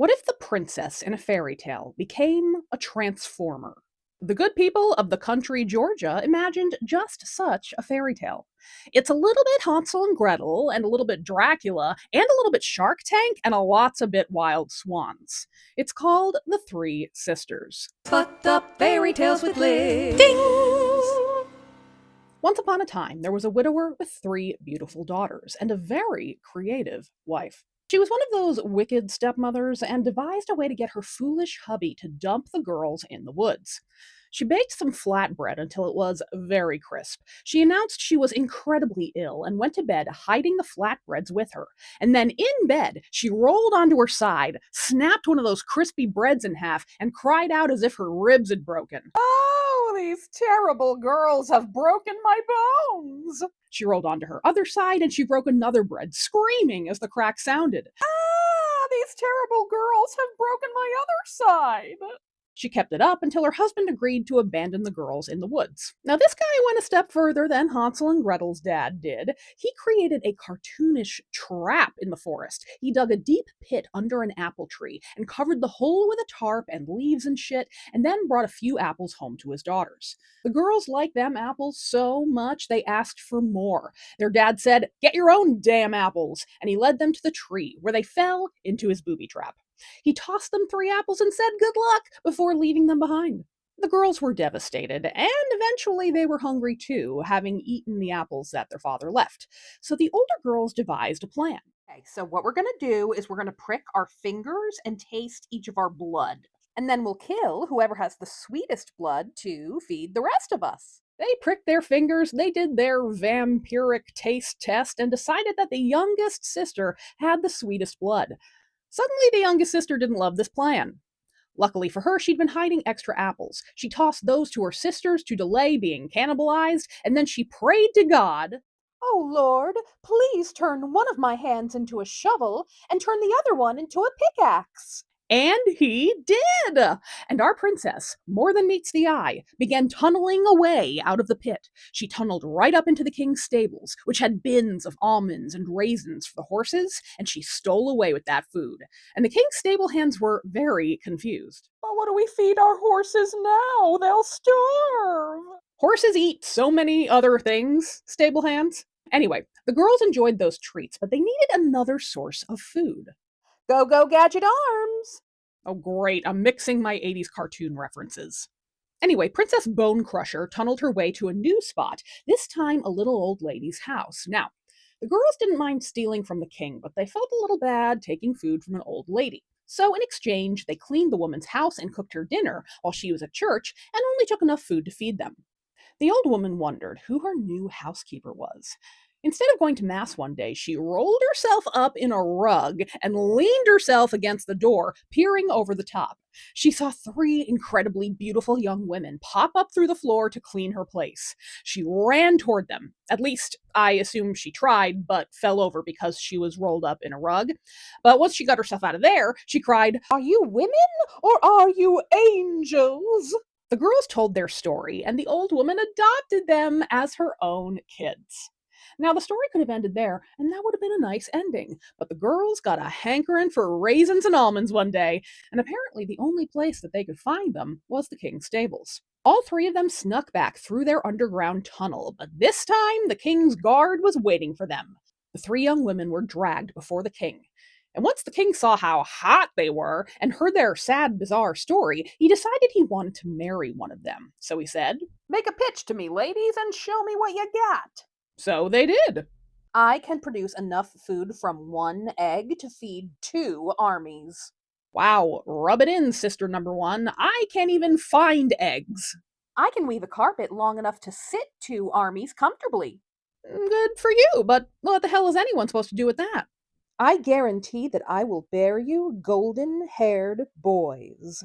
What if the princess in a fairy tale became a transformer? The good people of the country Georgia imagined just such a fairy tale. It's a little bit Hansel and Gretel, and a little bit Dracula, and a little bit Shark Tank, and a lots a bit Wild Swans. It's called The Three Sisters. Fucked up fairy tales with Liz. Ding! Once upon a time, there was a widower with three beautiful daughters and a very creative wife. She was one of those wicked stepmothers and devised a way to get her foolish hubby to dump the girls in the woods. She baked some flatbread until it was very crisp. She announced she was incredibly ill and went to bed hiding the flatbreads with her. And then in bed, she rolled onto her side, snapped one of those crispy breads in half, and cried out as if her ribs had broken. Oh, these terrible girls have broken my bones. She rolled onto her other side and she broke another bread, screaming as the crack sounded. Ah, these terrible girls have broken my other side. She kept it up until her husband agreed to abandon the girls in the woods. Now, this guy went a step further than Hansel and Gretel's dad did. He created a cartoonish trap in the forest. He dug a deep pit under an apple tree and covered the hole with a tarp and leaves and shit, and then brought a few apples home to his daughters. The girls liked them apples so much they asked for more. Their dad said, "Get your own damn apples," and he led them to the tree, where they fell into his booby trap. He tossed them 3 apples and said good luck before leaving them behind. The girls were devastated, and eventually they were hungry too, having eaten the apples that their father left. So the older girls devised a plan. Okay, so what we're going to do is we're going to prick our fingers and taste each of our blood. And then we'll kill whoever has the sweetest blood to feed the rest of us. They pricked their fingers, they did their vampiric taste test, and decided that the youngest sister had the sweetest blood. Suddenly, the youngest sister didn't love this plan. Luckily for her, she'd been hiding extra apples. She tossed those to her sisters to delay being cannibalized, and then she prayed to God. Oh, Lord, please turn one of my hands into a shovel and turn the other one into a pickaxe. And he did! And our princess, more than meets the eye, began tunneling away out of the pit. She tunneled right up into the king's stables, which had bins of almonds and raisins for the horses, and she stole away with that food. And the king's stable hands were very confused. But what do we feed our horses now? They'll starve. Horses eat so many other things, stable hands. Anyway, the girls enjoyed those treats, but they needed another source of food. Go, go, gadget arms! Oh, great, I'm mixing my 80s cartoon references. Anyway, Princess Bone Crusher tunneled her way to a new spot, this time a little old lady's house. Now, the girls didn't mind stealing from the king, but they felt a little bad taking food from an old lady. So, in exchange, they cleaned the woman's house and cooked her dinner while she was at church, and only took enough food to feed them. The old woman wondered who her new housekeeper was. Instead of going to Mass one day, she rolled herself up in a rug and leaned herself against the door, peering over the top. She saw 3 incredibly beautiful young women pop up through the floor to clean her place. She ran toward them. At least, I assume she tried, but fell over because she was rolled up in a rug. But once she got herself out of there, she cried, "Are you women or are you angels?" The girls told their story, and the old woman adopted them as her own kids. Now, the story could have ended there, and that would have been a nice ending, but the girls got a hankering for raisins and almonds one day, and apparently the only place that they could find them was the king's stables. All 3 of them snuck back through their underground tunnel, but this time the king's guard was waiting for them. The 3 young women were dragged before the king. And once the king saw how hot they were and heard their sad, bizarre story, he decided he wanted to marry one of them. So he said, "Make a pitch to me, ladies, and show me what you got." So they did. I can produce enough food from 1 egg to feed 2 armies. Wow, rub it in, sister number 1. I can't even find eggs. I can weave a carpet long enough to sit 2 armies comfortably. Good for you, but what the hell is anyone supposed to do with that? I guarantee that I will bear you golden-haired boys.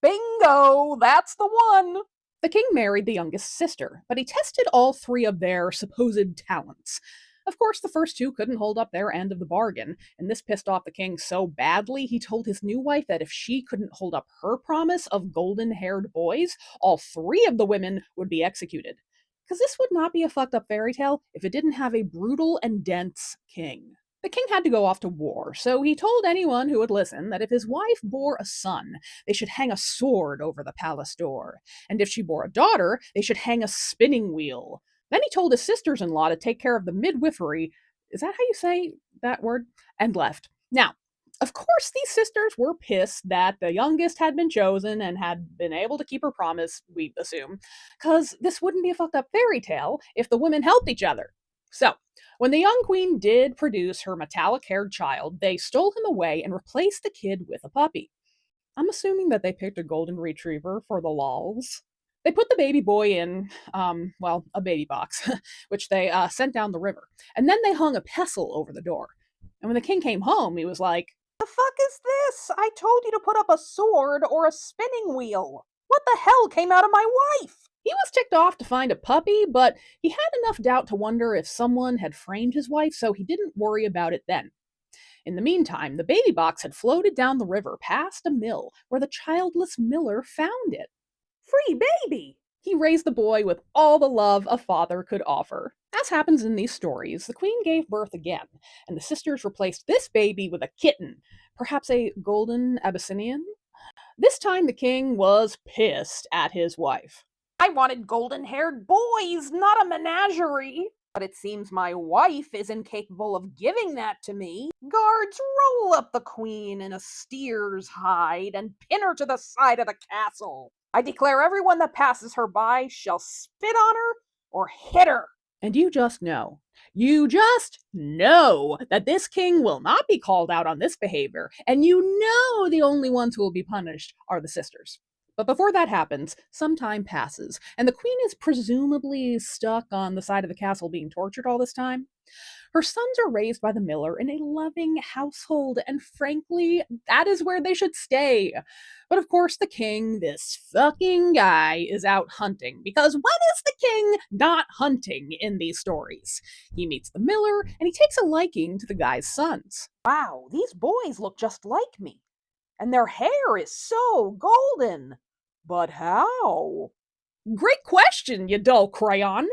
Bingo! That's the one! The king married the youngest sister, but he tested all 3 of their supposed talents. Of course, the first 2 couldn't hold up their end of the bargain, and this pissed off the king so badly he told his new wife that if she couldn't hold up her promise of golden-haired boys, all 3 of the women would be executed. Because this would not be a fucked up fairy tale if it didn't have a brutal and dense king. The king had to go off to war, so he told anyone who would listen that if his wife bore a son, they should hang a sword over the palace door, and if she bore a daughter, they should hang a spinning wheel. Then he told his sisters in law to take care of the midwifery. Is that how you say that word? And left. Now, of course, these sisters were pissed that the youngest had been chosen and had been able to keep her promise, we assume, because this wouldn't be a fucked up fairy tale if the women helped each other. So, when the young queen did produce her metallic haired child, they stole him away and replaced the kid with a puppy. I'm assuming that they picked a golden retriever for the lols. They put the baby boy in, a baby box, which they sent down the river. And then they hung a pestle over the door. And when the king came home, he was like, The fuck is this? I told you to put up a sword or a spinning wheel. What the hell came out of my wife? he was ticked off to find a puppy, but he had enough doubt to wonder if someone had framed his wife, so he didn't worry about it then. In the meantime, the baby box had floated down the river past a mill where the childless miller found it. Free baby! He raised the boy with all the love a father could offer. As happens in these stories, the queen gave birth again, and the sisters replaced this baby with a kitten, perhaps a golden Abyssinian. This time the king was pissed at his wife. I wanted golden haired boys, not a menagerie. But it seems my wife is incapable of giving that to me. Guards, roll up the queen in a steer's hide and pin her to the side of the castle. I declare everyone that passes her by shall spit on her or hit her. And you just know that this king will not be called out on this behavior, and you know the only ones who will be punished are the sisters. But before that happens, some time passes, and the queen is presumably stuck on the side of the castle being tortured all this time. Her sons are raised by the miller in a loving household, and frankly, that is where they should stay. But of course, the king, this fucking guy, is out hunting, because when is the king not hunting in these stories? He meets the miller, and he takes a liking to the guy's sons. Wow, these boys look just like me. And their hair is so golden. But how? Great question, you dull crayon!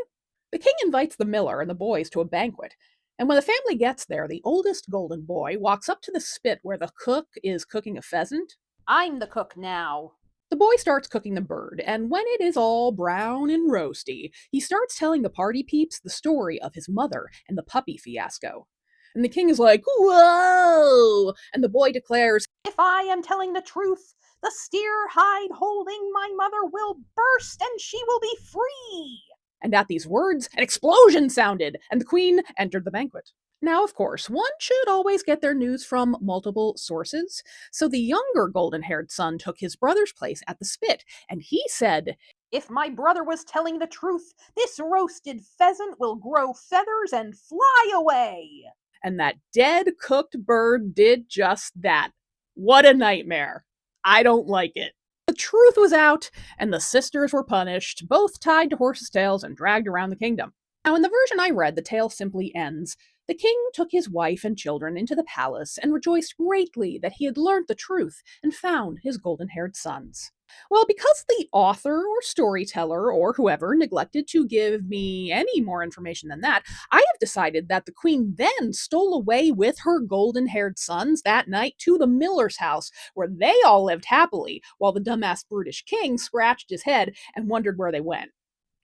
The king invites the miller and the boys to a banquet, and when the family gets there, the oldest golden boy walks up to the spit where the cook is cooking a pheasant. I'm the cook now. The boy starts cooking the bird, and when it is all brown and roasty, he starts telling the party peeps the story of his mother and the puppy fiasco. And the king is like, "Whoa!" And the boy declares, If I am telling the truth, the steer hide holding my mother will burst and she will be free. And at these words, an explosion sounded, and the queen entered the banquet. Now, of course, one should always get their news from multiple sources, so the younger golden haired son took his brother's place at the spit, and he said, If my brother was telling the truth, this roasted pheasant will grow feathers and fly away. And that dead cooked bird did just that. What a nightmare. I don't like it. The truth was out, and the sisters were punished, both tied to horses' tails and dragged around the kingdom. Now, in the version I read, the tale simply ends. The king took his wife and children into the palace and rejoiced greatly that he had learned the truth and found his golden haired sons. Well, because the author or storyteller or whoever neglected to give me any more information than that, I have decided that the queen then stole away with her golden haired sons that night to the miller's house, where they all lived happily, while the dumbass brutish king scratched his head and wondered where they went.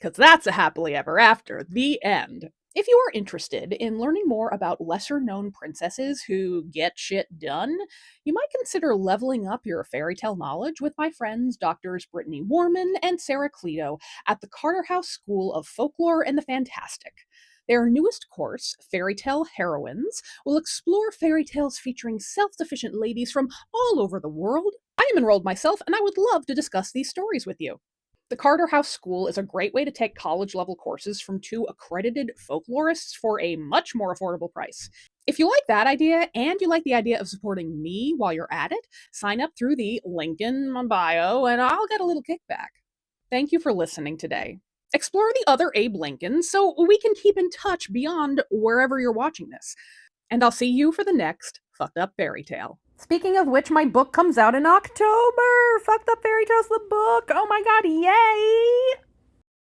Because that's a happily ever after. The end. If you are interested in learning more about lesser known princesses who get shit done, you might consider leveling up your fairy tale knowledge with my friends Doctors Brittany Warman and Sarah Cleto at the Carter House School of Folklore and the Fantastic. Their newest course, Fairy Tale Heroines, will explore fairy tales featuring self sufficient ladies from all over the world. I am enrolled myself, and I would love to discuss these stories with you. The Carter House School is a great way to take college level courses from two accredited folklorists for a much more affordable price. If you like that idea and you like the idea of supporting me while you're at it, sign up through the link in my bio and I'll get a little kickback. Thank you for listening today. Explore the other Abe Lincolns so we can keep in touch beyond wherever you're watching this. And I'll see you for the next Fucked Up Fairy Tale. Speaking of which, my book comes out in October. Fucked Up Fairy Tales, the book. Oh my god, yay!